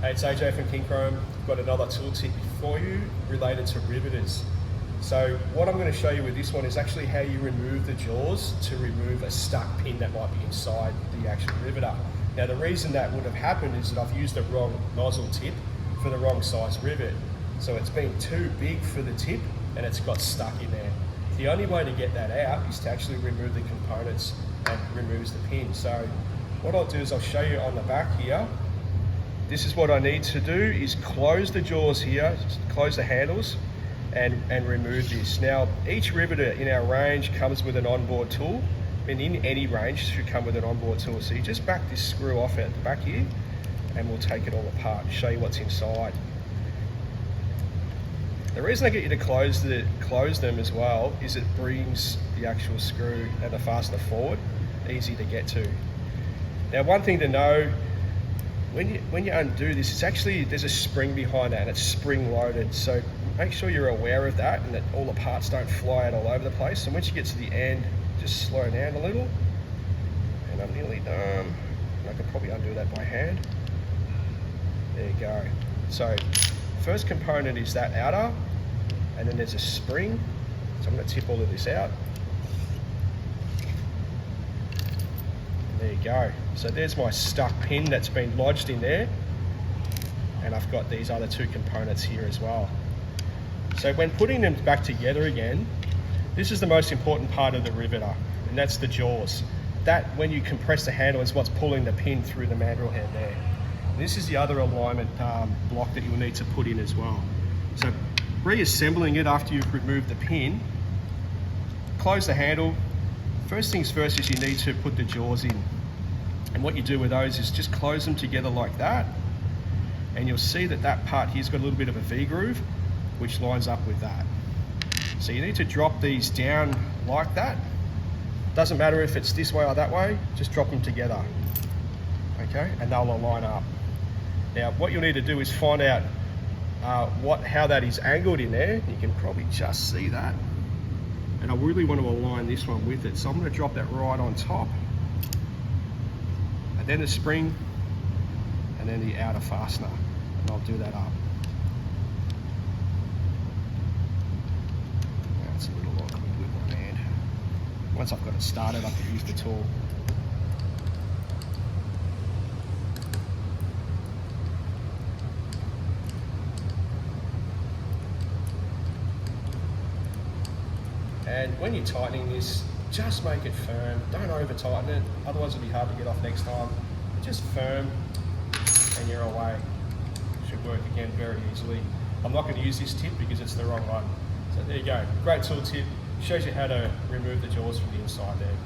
Hey, it's AJ from KINCROME. I've got another tool tip for you related to riveters. So what I'm going to show you with this one is actually how you remove the jaws to remove a stuck pin that might be inside the actual riveter. Now the reason that would have happened is that I've used the wrong nozzle tip for the wrong size rivet. So it's been too big for the tip and it's got stuck in there. The only way to get that out is to actually remove the components and removes the pin. So what I'll do is I'll show you on the back here. This is what I need to do is close the jaws here, close the handles and remove this. Now each riveter in our range comes with an onboard tool, and in any range should come with an onboard tool. So you just back this screw off at the back here and we'll take it all apart and show you what's inside. The reason I get you to close them as well is it brings the actual screw and the fastener forward, easy to get to. Now one thing to know, when you undo this, it's actually, there's a spring behind that and it's spring loaded. So make sure you're aware of that and that all the parts don't fly out all over the place. And once you get to the end, just slow down a little. And I'm nearly done. I could probably undo that by hand. There you go. So first component is that outer, and then there's a spring. So I'm going to tip all of this out. There you go. So there's my stuck pin that's been lodged in there. And I've got these other two components here as well. So when putting them back together again, this is the most important part of the riveter, and that's the jaws. That, when you compress the handle, is what's pulling the pin through the mandrel head there. This is the other alignment block that you'll need to put in as well. So reassembling it after you've removed the pin, close the handle. First things first is you need to put the jaws in. And what you do with those is just close them together like that. And you'll see that that part here's got a little bit of a V groove, which lines up with that. So you need to drop these down like that. Doesn't matter if it's this way or that way, just drop them together. Okay, and they'll align up. Now what you'll need to do is find out how that is angled in there. You can probably just see that. And I really want to align this one with it. So I'm going to drop that right on top. And then the spring, and then the outer fastener. And I'll do that up. That's a little awkward with my hand. Once I've got it started, I can use the tool. And when you're tightening this, just make it firm. Don't over tighten it, otherwise it'll be hard to get off next time. Just firm and you're away. Should work again very easily. I'm not going to use this tip because it's the wrong one. So there you go, great tool tip. Shows you how to remove the jaws from the inside there.